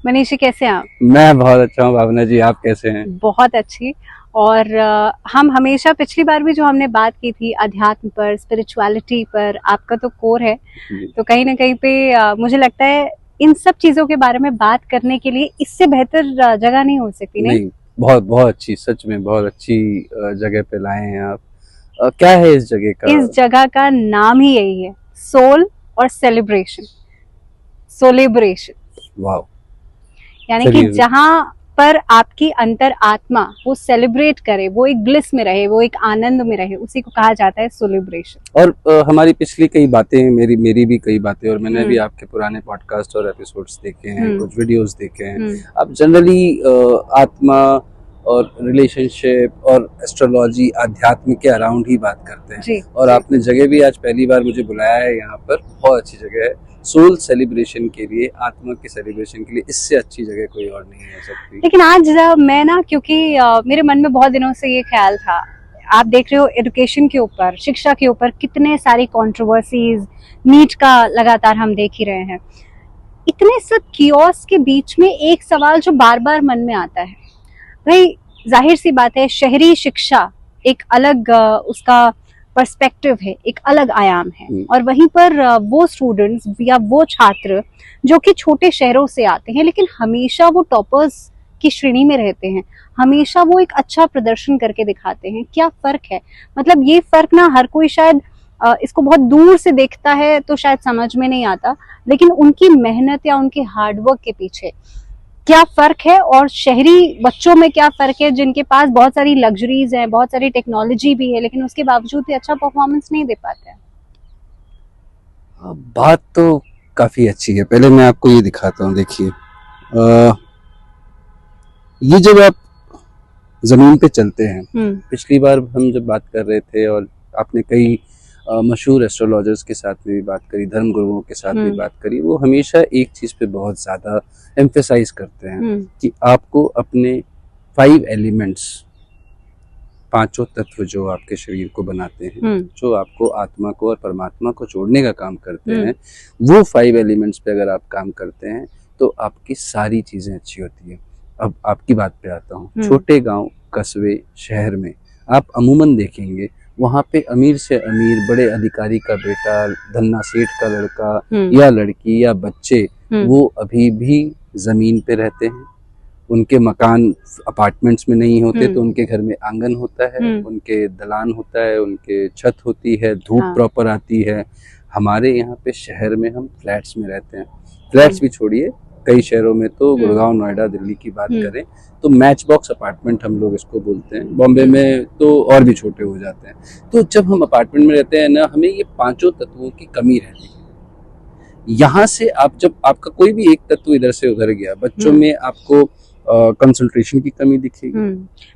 मनीषी कैसे हैं आप? मैं बहुत अच्छा हूँ भावना जी, आप कैसे हैं? बहुत अच्छी। और हम हमेशा पिछली बार भी जो हमने बात की थी अध्यात्म पर, स्पिरिचुअलिटी पर, आपका तो कोर है। जी। तो कहीं ना कहीं पे मुझे लगता है इन सब चीजों के बारे में बात करने के लिए इससे बेहतर जगह नहीं हो सकती, नहीं? बहुत बहुत अच्छी, सच में बहुत अच्छी जगह पे लाए हैं आप। क्या है इस जगह का? इस जगह का नाम ही यही है, सोल और सेलिब्रेशन, सोलिब्रेशन। वाह। यानी कि जहां पर आपकी अंतर आत्मा वो सेलिब्रेट करे, वो एक ब्लिस में रहे, वो एक आनंद में रहे, उसी को कहा जाता है सेलिब्रेशन। और हमारी पिछली कई बातें, मेरी भी कई बातें, और मैंने भी आपके पुराने पॉडकास्ट और एपिसोड्स देखे हैं, कुछ वीडियोस देखे हैं। आप जनरली आत्मा और रिलेशनशिप और एस्ट्रोलॉजी, अध्यात्म के अराउंड ही बात करते हैं। और आपने जगह भी आज पहली बार मुझे बुलाया है यहाँ पर, बहुत अच्छी जगह है। सोल सेलिब्रेशन के लिए, आत्मा के सेलिब्रेशन के लिए इससे अच्छी जगह कोई और नहीं हो सकती। लेकिन आज मैं ना, क्योंकि मेरे मन में बहुत दिनों से ये ख्याल था, आप देख रहे हो एजुकेशन के ऊपर, शिक्षा के ऊपर कितने सारी कंट्रोवर्सीज, नीट का लगातार हम देख ही रहे हैं। इतने सब कियोस के बीच में एक सवाल जो बार बार मन में आता है, भाई जाहिर सी बात है शहरी शिक्षा एक अलग उसका पर्सपेक्टिव है, एक अलग आयाम है, और वहीं पर वो स्टूडेंट्स या वो छात्र जो कि छोटे शहरों से आते हैं लेकिन हमेशा वो टॉपर्स की श्रेणी में रहते हैं, हमेशा वो एक अच्छा प्रदर्शन करके दिखाते हैं। क्या फर्क है? मतलब ये फर्क ना हर कोई शायद इसको बहुत दूर से देखता है तो शायद समझ में नहीं आता, लेकिन उनकी मेहनत या उनके हार्डवर्क के पीछे क्या फर्क है, और शहरी बच्चों में क्या फर्क है जिनके पास बहुत सारी लग्जरीज हैं, बहुत सारी टेक्नोलॉजी भी है, लेकिन उसके बावजूद भी अच्छा परफॉर्मेंस नहीं दे पाते हैं। बात तो काफी अच्छी है। पहले मैं आपको ये दिखाता हूँ, देखिए ये जब आप जमीन पे चलते हैं, पिछली बार हम जब बात कर रहे थे और आपने कई मशहूर एस्ट्रोलॉजर्स के साथ में भी बात करी, धर्म गुरुओं के साथ भी बात करी, वो हमेशा एक चीज पे बहुत ज्यादा एम्फेसाइज करते हैं कि आपको अपने 5 एलिमेंट्स, पांचों तत्व जो आपके शरीर को बनाते हैं, जो आपको आत्मा को और परमात्मा को जोड़ने का काम करते हैं, वो 5 एलिमेंट्स पे अगर आप काम करते हैं तो आपकी सारी चीजें अच्छी होती है। अब आपकी बात पे आता हूँ। छोटे गांव, कस्बे, शहर में आप अमूमन देखेंगे वहाँ पे अमीर से अमीर, बड़े अधिकारी का बेटा, धन्ना सेठ का लड़का या लड़की या बच्चे, वो अभी भी जमीन पे रहते हैं। उनके मकान अपार्टमेंट्स में नहीं होते, तो उनके घर में आंगन होता है, उनके दलान होता है, उनके छत होती है, धूप प्रॉपर आती है। हमारे यहाँ पे शहर में हम फ्लैट्स में रहते हैं। फ्लैट्स भी छोड़िए, कई शहरों में तो गुड़गांव, नोएडा, दिल्ली की बात करें तो मैच बॉक्स अपार्टमेंट हम लोग इसको बोलते हैं। बॉम्बे में तो और भी छोटे हो जाते हैं। तो जब हम अपार्टमेंट में रहते हैं ना, हमें ये पांचों तत्वों की कमी रहती है। यहाँ से आप, जब आपका कोई भी एक तत्व इधर से उधर गया, बच्चों में आपको कंसंट्रेशन की कमी दिखेगी।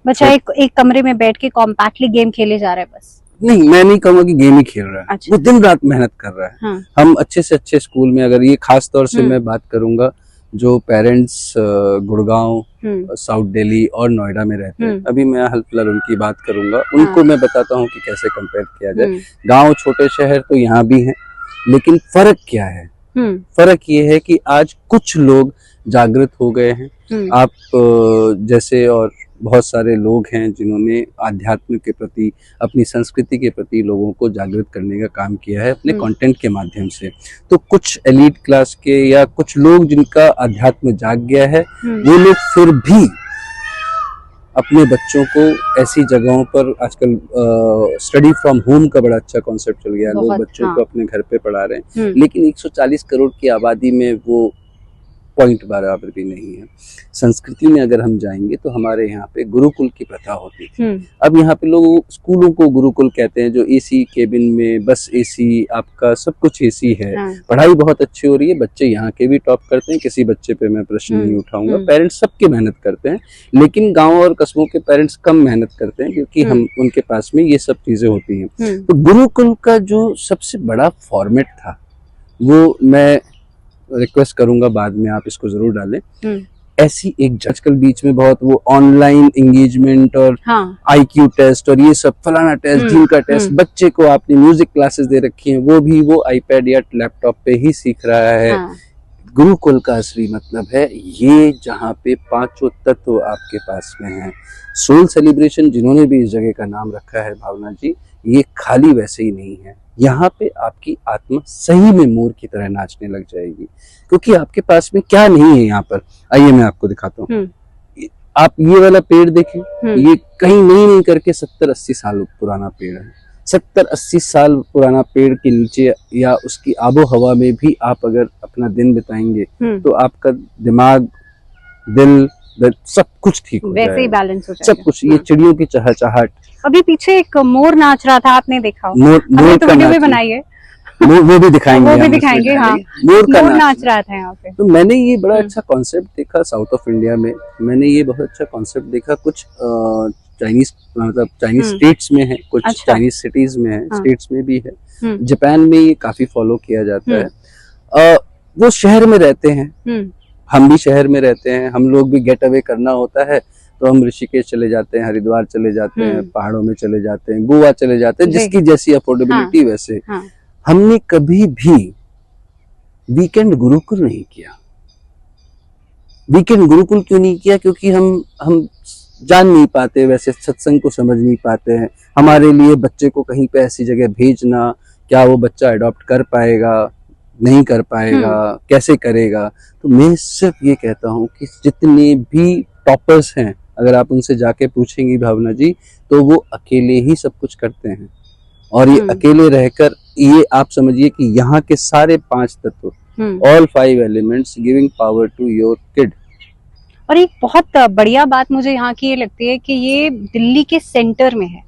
बच्चा एक कमरे में बैठ के कॉम्पैक्टली गेम खेले जा रहा है बस। नहीं, मैं नहीं कहूँगा कि गेम ही खेल रहा है। अच्छा। वो दिन रात मेहनत कर रहा है। हम अच्छे से अच्छे स्कूल में, अगर ये खास तौर से मैं बात करूंगा, जो पेरेंट्स गुड़गांव, साउथ दिल्ली और नोएडा में रहते हैं, अभी मैं फिलहाल उनकी बात करूंगा, उनको मैं बताता हूँ कि कैसे कंपेयर किया जाए। गांव, छोटे शहर तो यहाँ भी हैं, लेकिन फर्क क्या है? फर्क ये है कि आज कुछ लोग जागृत हो गए हैं। आप जैसे और बहुत सारे लोग हैं जिन्होंने आध्यात्म के प्रति, अपनी संस्कृति के प्रति लोगों को जागृत करने का काम किया है अपने कंटेंट के माध्यम से। तो कुछ एलीट क्लास के या कुछ लोग जिनका अध्यात्म जाग गया है, वो लोग फिर भी अपने बच्चों को ऐसी जगहों पर, आजकल स्टडी फ्रॉम होम का बड़ा अच्छा कॉन्सेप्ट चल गया, लोग बच्चों को अपने घर पे पढ़ा रहे हैं, लेकिन 140 करोड़ की आबादी में वो पॉइंट बराबर भी नहीं है। संस्कृति में अगर हम जाएंगे तो हमारे यहाँ पे गुरुकुल की प्रथा होती थी। अब यहाँ पे लोग स्कूलों को गुरुकुल कहते हैं, जो एसी केबिन में, बस एसी, आपका सब कुछ एसी है, पढ़ाई बहुत अच्छी हो रही है, बच्चे यहाँ के भी टॉप करते हैं, किसी बच्चे पे मैं प्रश्न नहीं उठाऊंगा, पेरेंट्स सबके मेहनत करते हैं, लेकिन गाँव और कस्बों के पेरेंट्स कम मेहनत करते हैं क्योंकि हम उनके पास में ये सब चीजें होती हैं। तो गुरुकुल का जो सबसे बड़ा फॉर्मेट था, वो मैं रिक्वेस्ट करूंगा बाद में आप इसको जरूर डालें। ऐसी एक, आजकल बीच में बहुत वो ऑनलाइन एंगेजमेंट और आईक्यू टेस्ट और ये सब फलाना टेस्ट, जीन का टेस्ट, बच्चे को आपने म्यूजिक क्लासेस दे रखी हैं, वो भी वो आईपैड या लैपटॉप पे ही सीख रहा है। गुरुकुल का असली मतलब है ये, जहाँ पे पांचों तत्व आपके पास में हैं। सोल सेलिब्रेशन जिन्होंने भी इस जगह का नाम रखा है भावना जी, ये खाली वैसे ही नहीं है। यहाँ पे आपकी आत्मा सही में मोर की तरह नाचने लग जाएगी, क्योंकि आपके पास में क्या नहीं है यहाँ पर। आइए मैं आपको दिखाता हूँ। आप ये वाला पेड़ देखें, ये कहीं नहीं करके 70-80 साल पुराना पेड़ है। 70-80 साल पुराना पेड़ के नीचे या उसकी आबो हवा में भी आप अगर अपना दिन बिताएंगे तो आपका दिमाग, दिल, सब कुछ ठीक हो जाएगा, वैसे ही बैलेंस हो जाएगा, सब कुछ। ये चिड़ियों की चहचहाहट। अभी पीछे एक मोर नाच रहा था, आपने देखा हो? मोर तो वीडियो भी बनाई है, वो भी दिखाएंगे, वो भी दिखाएंगे। हाँ, मोर नाच रहा था यहाँ पे। तो मैंने ये बड़ा अच्छा कॉन्सेप्ट देखा साउथ ऑफ इंडिया में। मैंने ये बहुत अच्छा कॉन्सेप्ट देखा, कुछ चाइनीज, मतलब चाइनीज स्टेट्स में है, कुछ चाइनीज सिटीज में है, स्टेट्स में भी है। जापान में ये काफी फॉलो किया जाता है। वो शहर में रहते हैं, हम भी शहर में रहते हैं। हम लोग भी गेट अवे करना होता है तो हम ऋषिकेश चले जाते हैं, हरिद्वार चले जाते हैं, पहाड़ों में चले जाते हैं, गोवा चले जाते हैं, जिसकी जैसी अफोर्डेबिलिटी वैसे। हमने कभी भी वीकेंड गुरुकुल नहीं किया। वीकेंड गुरुकुल क्यों नहीं किया? क्योंकि हम जान नहीं पाते, वैसे सत्संग को समझ नहीं पाते हैं। हमारे लिए बच्चे को कहीं पे ऐसी जगह भेजना, क्या वो बच्चा अडॉप्ट कर पाएगा, नहीं कर पाएगा, कैसे करेगा? तो मैं सिर्फ ये कहता हूँ कि जितने भी टॉपर्स हैं, अगर आप उनसे जाके पूछेंगी भावना जी, तो वो अकेले ही सब कुछ करते हैं। और ये अकेले रहकर, ये आप समझिए कि यहाँ के सारे 5 तत्व, all 5 elements giving power to your kid. और एक बहुत बढ़िया बात मुझे यहाँ की ये लगती है कि ये दिल्ली के सेंटर में है,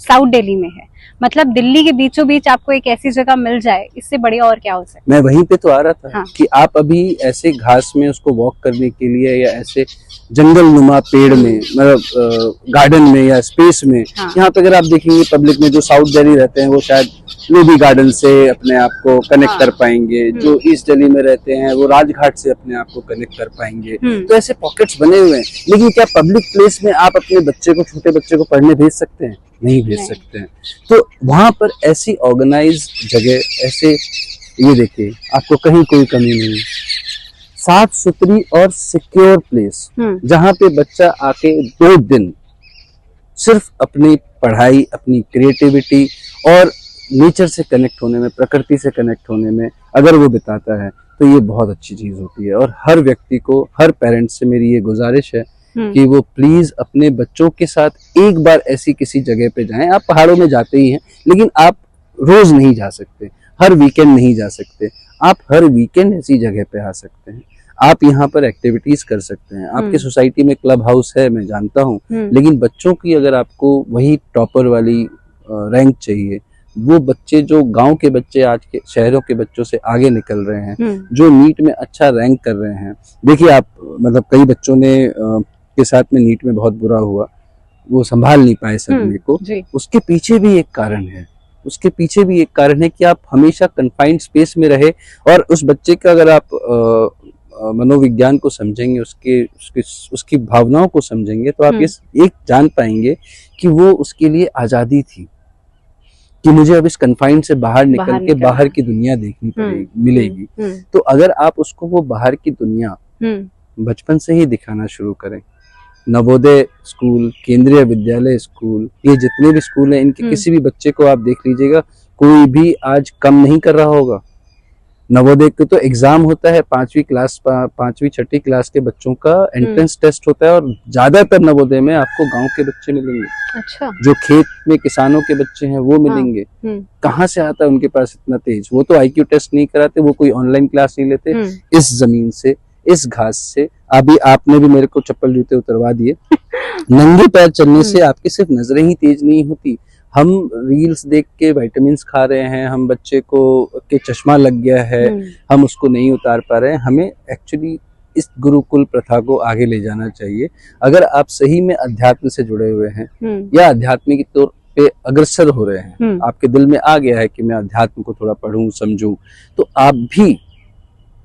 साउथ दिल्ली में है। मतलब दिल्ली के बीचों बीच आपको एक ऐसी जगह मिल जाए, इससे बढ़िया और क्या हो सकता है। मैं वहीं पे तो आ रहा था कि आप अभी ऐसे घास में उसको वॉक करने के लिए, या ऐसे जंगल नुमा पेड़ में, मतलब गार्डन में या स्पेस में, यहाँ पे अगर आप देखेंगे पब्लिक में जो साउथ दिल्ली रहते हैं वो शायद लोधी गार्डन से अपने आप को कनेक्ट कर पाएंगे, जो ईस्ट दिल्ली में रहते हैं वो राजघाट से अपने आप को कनेक्ट कर पाएंगे। तो ऐसे पॉकेट्स बने हुए हैं। लेकिन क्या पब्लिक प्लेस में आप अपने बच्चे को, छोटे बच्चे को पढ़ने भेज सकते हैं? नहीं भेज सकते हैं। तो वहां पर ऐसी ऑर्गेनाइज जगह, ऐसे, ये देखिए आपको कहीं कोई कमी नहीं, साफ सुथरी और सिक्योर प्लेस, जहां पे बच्चा आके 2 दिन सिर्फ अपनी पढ़ाई, अपनी क्रिएटिविटी और नेचर से कनेक्ट होने में, प्रकृति से कनेक्ट होने में अगर वो बिताता है तो ये बहुत अच्छी चीज होती है। और हर व्यक्ति को, हर पेरेंट्स से मेरी ये गुजारिश है कि वो प्लीज अपने बच्चों के साथ एक बार ऐसी किसी जगह पे जाएं। आप पहाड़ों में जाते ही हैं, लेकिन आप रोज नहीं जा सकते, हर वीकेंड नहीं जा सकते। आप हर वीकेंड ऐसी जगह पे आ सकते हैं। आप यहाँ पर एक्टिविटीज कर सकते हैं। आपके सोसाइटी में क्लब हाउस है, मैं जानता हूँ, लेकिन बच्चों की अगर आपको वही टॉपर वाली रैंक चाहिए, वो बच्चे जो गांव के बच्चे आज के शहरों के बच्चों से आगे निकल रहे हैं, जो नीट में अच्छा रैंक कर रहे हैं। देखिए आप, मतलब कई बच्चों ने के साथ में नीट में बहुत बुरा हुआ, वो संभाल नहीं पाए सदमे को। उसके पीछे भी एक कारण है, उसके पीछे भी एक कारण है कि आप हमेशा कन्फाइंड स्पेस में रहे। और उस बच्चे का अगर आप मनोविज्ञान को समझेंगे, उसकी भावनाओं को समझेंगे, तो आप ये एक जान पाएंगे कि वो, उसके लिए आजादी थी कि मुझे अब इस कन्फाइंड से बाहर निकल के बाहर की दुनिया देखनी पड़ेगी, मिलेगी। तो अगर आप उसको वो बाहर की दुनिया बचपन से ही दिखाना शुरू करें, नवोदय स्कूल, केंद्रीय विद्यालय स्कूल, ये जितने भी स्कूल हैं, इनके किसी भी बच्चे को आप देख लीजिएगा, कोई भी आज कम नहीं कर रहा होगा। नवोदय का तो एग्जाम होता है, 5वीं 6वीं क्लास के बच्चों का एंट्रेंस टेस्ट होता है, और ज्यादातर नवोदय में आपको गांव के बच्चे मिलेंगे। अच्छा। जो खेत में किसानों के बच्चे हैं वो मिलेंगे। कहाँ से आता है उनके पास इतना तेज? वो तो IQ टेस्ट नहीं कराते, वो कोई ऑनलाइन क्लास नहीं लेते। इस जमीन से, इस घास से, अभी आपने भी मेरे को चप्पल जूते उतरवा दिए। नंगे पैर चलने से आपकी सिर्फ नजरें ही तेज नहीं होती। हम रील्स देख के विटामिन्स खा रहे हैं, हम बच्चे को के चश्मा लग गया है, हम उसको नहीं उतार पा रहे हैं। हमें एक्चुअली इस गुरुकुल प्रथा को आगे ले जाना चाहिए। अगर आप सही में अध्यात्म से जुड़े हुए हैं या अध्यात्म के तौर पे अग्रसर हो रहे हैं, आपके दिल में आ गया है कि मैं अध्यात्म को थोड़ा पढूं, समझूं, तो आप भी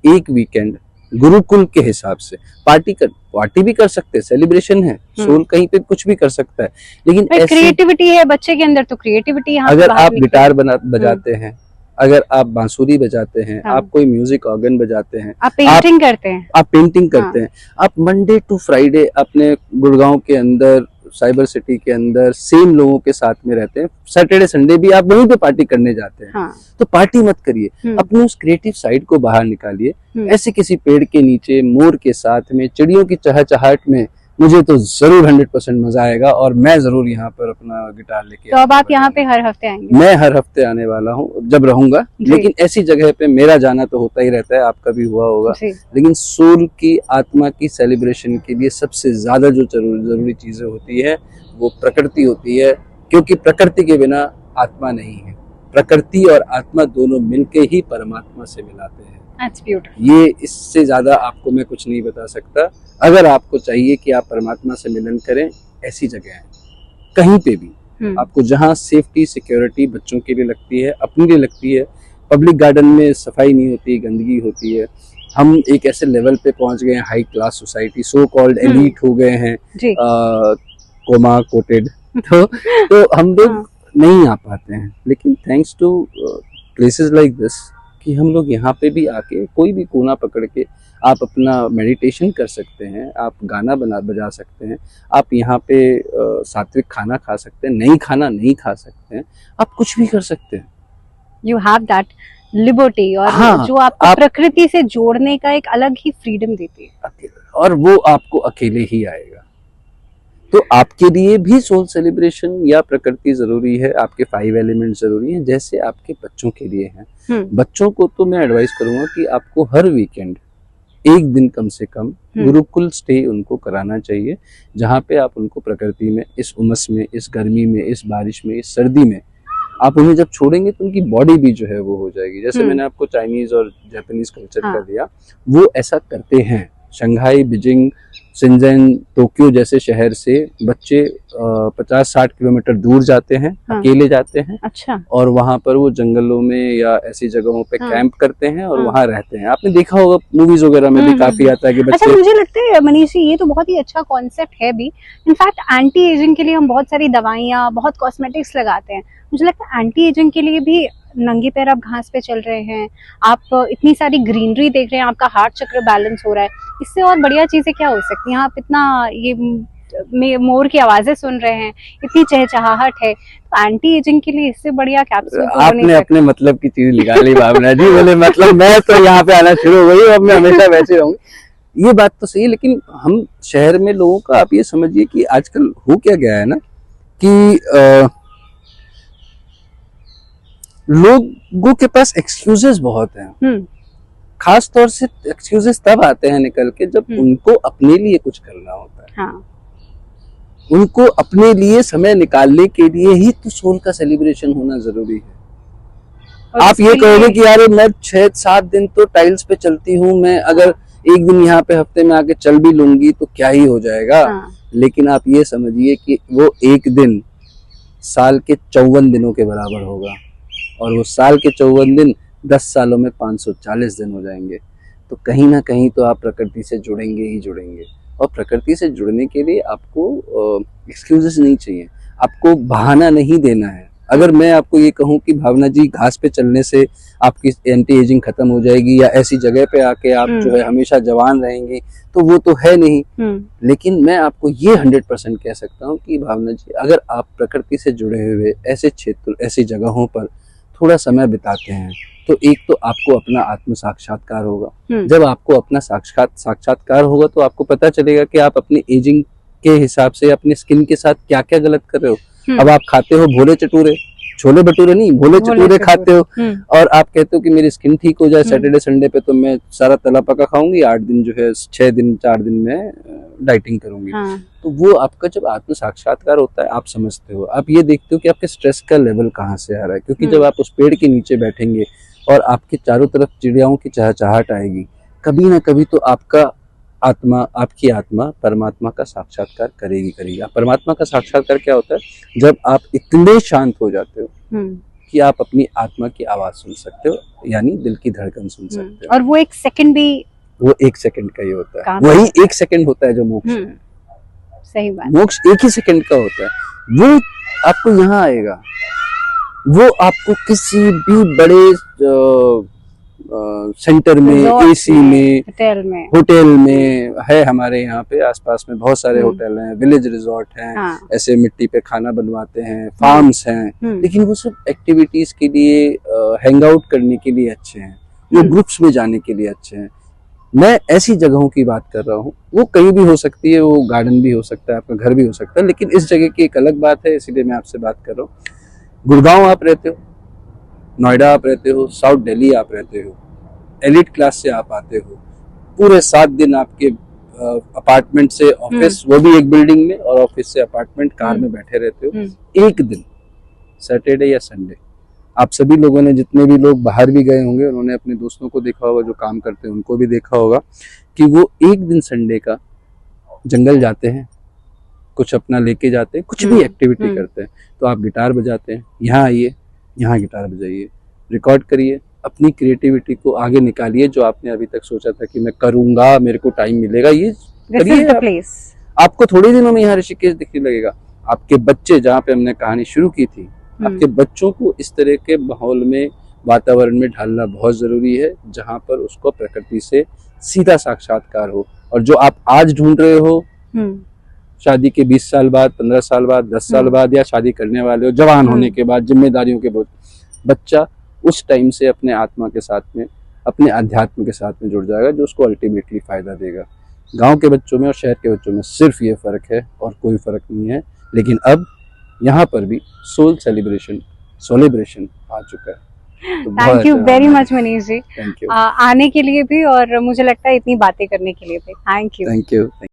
एक वीकेंड गुरुकुल के हिसाब से पार्टी भी कर सकते हैं, सेलिब्रेशन है, सोल कहीं पे कुछ भी कर सकता है। लेकिन क्रिएटिविटी है बच्चे के अंदर, तो क्रिएटिविटी यहाँ अगर आप गिटार बजाते हैं, अगर आप बांसुरी बजाते हैं, आप कोई म्यूजिक ऑर्गन बजाते हैं, आप पेंटिंग करते हैं, आप पेंटिंग करते हैं, आप मंडे टू फ्राइडे अपने गुड़गांव के अंदर, साइबर सिटी के अंदर सेम लोगों के साथ में रहते हैं, सैटरडे संडे भी आप वहीं पे पार्टी करने जाते हैं, तो पार्टी मत करिए, अपने उस क्रिएटिव साइड को बाहर निकालिए। ऐसे किसी पेड़ के नीचे मोर के साथ में, चिड़ियों की चहचहाहट में मुझे तो जरूर 100% मजा आएगा, और मैं जरूर यहाँ पर अपना गिटार लेके। तो अब आप यहाँ पे हर हफ्ते आएंगे? मैं हर हफ्ते आने वाला हूँ जब रहूंगा, लेकिन ऐसी जगह पे मेरा जाना तो होता ही रहता है, आपका भी हुआ होगा। लेकिन सोल की, आत्मा की सेलिब्रेशन के लिए सबसे ज्यादा जो जरूरी चीजें होती है वो प्रकृति होती है, क्योंकि प्रकृति के बिना आत्मा नहीं है। प्रकृति और आत्मा दोनों मिलके ही परमात्मा से मिलाते हैं। That's beautiful. ये इससे ज्यादा आपको मैं कुछ नहीं बता सकता। अगर आपको चाहिए कि आप परमात्मा से मिलन करें, ऐसी जगह है कहीं पे भी आपको, जहाँ सेफ्टी सिक्योरिटी बच्चों के लिए लगती है, अपने लिए लगती है। पब्लिक गार्डन में सफाई नहीं होती, गंदगी होती है। हम एक ऐसे लेवल पे पहुंच गए हैं, high class society, so called elite हो गए हैं, कोमा कोटेड, तो हम लोग नहीं आ पाते हैं। लेकिन thanks to places like this कि हम लोग यहाँ पे भी आके कोई भी कोना पकड़ के आप अपना मेडिटेशन कर सकते हैं, आप गाना बजा सकते हैं, आप यहाँ पे सात्विक खाना खा सकते हैं, नहीं खाना नहीं खा सकते हैं, आप कुछ भी कर सकते हैं। You have that liberty, और जो आपको प्रकृति से जोड़ने का एक अलग ही फ्रीडम देती है, और वो आपको अकेले ही आएगा। तो आपके लिए भी सोल सेलिब्रेशन या प्रकृति जरूरी है, आपके 5 एलिमेंट जरूरी हैं, जैसे आपके बच्चों के लिए हैं। बच्चों को तो मैं एडवाइस करूंगा कि आपको हर वीकेंड एक दिन कम से कम गुरुकुल स्टे उनको कराना चाहिए, जहाँ पे आप उनको प्रकृति में, इस उमस में, इस गर्मी में, इस बारिश में, इस सर्दी में, आप उन्हें जब छोड़ेंगे तो उनकी बॉडी भी जो है वो हो जाएगी। जैसे मैंने आपको चाइनीज और जापानीज कल्चर का दिया, वो ऐसा करते हैं। शंघाई, बीजिंग, शिंजन, टोक्यो जैसे शहर से बच्चे 50-60 किलोमीटर दूर जाते हैं, अकेले जाते हैं। अच्छा। और वहाँ पर वो जंगलों में या ऐसी जगहों पे कैंप करते हैं और वहाँ रहते हैं। आपने देखा होगा मूवीज वगैरह में भी काफी आता है कि बच्चे। अच्छा, मुझे लगता है मनीष जी, ये तो बहुत ही अच्छा कॉन्सेप्ट है भी। इनफैक्ट एंटी एजिंग के लिए हम बहुत सारी दवाइयाँ, बहुत कॉस्मेटिक्स लगाते हैं। मुझे लगता है एंटी एजिंग के लिए भी नंगे पैर आप घास पे चल रहे हैं, आप इतनी सारी ग्रीनरी देख रहे हैं, आपका हार्ट चक्र बैलेंस हो रहा है, इससे और बढ़िया चीजें क्या हो सकती हैं? आप इतना ये मोर की आवाजें सुन रहे हैं, इतनी चहचहाहट है, तो एंटी एजिंग के लिए इससे बढ़िया कैप्सूल तो आपने अपने मतलब की चीज निकाली भावना जी। बोले मतलब मैं तो यहाँ पे आना शुरू हो गई, अब मैं हमेशा वैसे रहूंगी। ये बात तो सही है, लेकिन हम शहर में लोगों का, आप ये समझिए कि आजकल हो क्या गया है ना कि लोगों के पास एक्सक्यूजेस बहुत हैं। खास तौर से एक्सक्यूजेस तब आते हैं निकल के जब उनको अपने लिए कुछ करना होता है। उनको अपने लिए समय निकालने के लिए ही तो सोल का सेलिब्रेशन होना जरूरी है। आप ये कहोगे कि यार मैं 6-7 दिन तो टाइल्स पे चलती हूँ, मैं अगर एक दिन यहाँ पे हफ्ते में आके चल भी लूंगी तो क्या ही हो जाएगा। लेकिन आप ये समझिए कि वो एक दिन साल के 54 दिनों के बराबर होगा, और वो साल के 54 दिन 10 सालों में 540 दिन हो जाएंगे। तो कहीं ना कहीं तो आप प्रकृति से जुड़ेंगे ही जुड़ेंगे, और प्रकृति से जुड़ने के लिए आपको एक्सक्यूजेस नहीं चाहिए, आपको बहाना नहीं देना है। अगर मैं आपको ये कहूँ कि भावना जी घास पे चलने से आपकी एंटी एजिंग खत्म हो जाएगी, या ऐसी जगह पे आके आप जो है हमेशा जवान रहेंगी, तो वो तो है नहीं। लेकिन मैं आपको ये 100% कह सकता हूँ कि भावना जी, अगर आप प्रकृति से जुड़े हुए ऐसे क्षेत्र, ऐसी जगहों पर थोड़ा समय बिताते हैं, तो एक तो आपको अपना आत्म साक्षात्कार होगा। जब आपको अपना साक्षात्कार होगा तो आपको पता चलेगा कि आप अपनी एजिंग के हिसाब से अपने स्किन के साथ क्या क्या गलत कर रहे हो। अब आप खाते हो भोले चटूरे, छोले भटूरे नहीं, भोले चटूरे खाते हो, और आप कहते हो कि मेरी स्किन ठीक हो जाए, सैटरडे संडे पे तो मैं सारा तला पका खाऊंगी, 8 दिन जो है 6 दिन 4 दिन में डाइटिंग करूंगी। तो वो आपका जब आत्म साक्षात्कार होता है, आप समझते हो, आप ये देखते हो कि आपके स्ट्रेस का लेवल कहाँ से आ रहा है। क्योंकि जब आप उस पेड़ के नीचे बैठेंगे और आपके चारों तरफ चिड़ियाओं की चहचहाहट आएगी, कभी ना कभी तो आपकी आत्मा परमात्मा का साक्षात्कार करेगी। परमात्मा का साक्षात्कार क्या होता है? जब आप इतने शांत हो जाते हो कि आप अपनी आत्मा की आवाज सुन सकते हो, यानी दिल की धड़कन सुन सकते हो। और वो 1 सेकंड भी, वो 1 सेकंड का ही होता है, वही 1 सेकंड होता है जो मोक्ष है। सही बात। मोक्ष 1 ही सेकंड का होता है, वो आपको यहाँ आएगा। वो आपको किसी भी बड़े सेंटर में, एसी में, होटल में है। हमारे यहाँ पे आसपास में बहुत सारे होटल हैं, विलेज रिजॉर्ट हैं, हाँ। ऐसे मिट्टी पे खाना बनवाते हैं, फार्म्स हैं, लेकिन वो सब एक्टिविटीज के लिए, हैंग आउट करने के लिए अच्छे हैं, वो ग्रुप्स में जाने के लिए अच्छे हैं। मैं ऐसी जगहों की बात कर रहा हूँ, वो कहीं भी हो सकती है, वो गार्डन भी हो सकता है, आपका घर भी हो सकता है, लेकिन इस जगह की एक अलग बात है, इसीलिए मैं आपसे बात कर रहा हूँ। गुड़गांव आप रहते हो, नोएडा आप रहते हो, साउथ दिल्ली आप रहते हो, एलिट क्लास से आप आते हो, पूरे 7 दिन आपके अपार्टमेंट से ऑफिस, वो भी एक बिल्डिंग में, और ऑफिस से अपार्टमेंट कार में बैठे रहते हो। एक दिन सैटरडे या संडे, आप सभी लोगों ने, जितने भी लोग बाहर भी गए होंगे, उन्होंने अपने दोस्तों को देखा होगा जो काम करते हैं, उनको भी देखा होगा कि वो एक दिन संडे का जंगल जाते हैं, कुछ अपना लेके जाते हैं, कुछ भी एक्टिविटी करते हैं। तो आप गिटार बजाते हैं, यहाँ आइए, यहाँ गिटार बजाइए, रिकॉर्ड करिए, अपनी क्रिएटिविटी को आगे निकालिए। जो आपने अभी तक सोचा था कि मैं करूंगा, मेरे को टाइम मिलेगा, ये करिए। आपको थोड़े दिनों में यहाँ ऋषिकेश दिखने लगेगा। आपके बच्चे, जहाँ पे हमने कहानी शुरू की थी, आपके बच्चों को इस तरह के माहौल में, वातावरण में ढालना बहुत जरूरी है, जहाँ पर उसको प्रकृति से सीधा साक्षात्कार हो। और जो आप आज ढूंढ रहे हो, शादी के 20 साल बाद, 15 साल बाद, 10 साल बाद, या शादी करने वाले हो, जवान होने के बाद, जिम्मेदारियों के बोझ, बच्चा उस टाइम से अपने आत्मा के साथ में, अपने अध्यात्म के साथ में जुड़ जाएगा, जो उसको अल्टीमेटली फायदा देगा। गांव के बच्चों में और शहर के बच्चों में सिर्फ ये फर्क है, और कोई फर्क नहीं है। लेकिन अब यहाँ पर भी सोल सेलिब्रेशन आ चुका है। तो thank you very much Manish ji, thank you आने के लिए भी, और मुझे लगता है इतनी बातें करने के लिए भी। Thank you.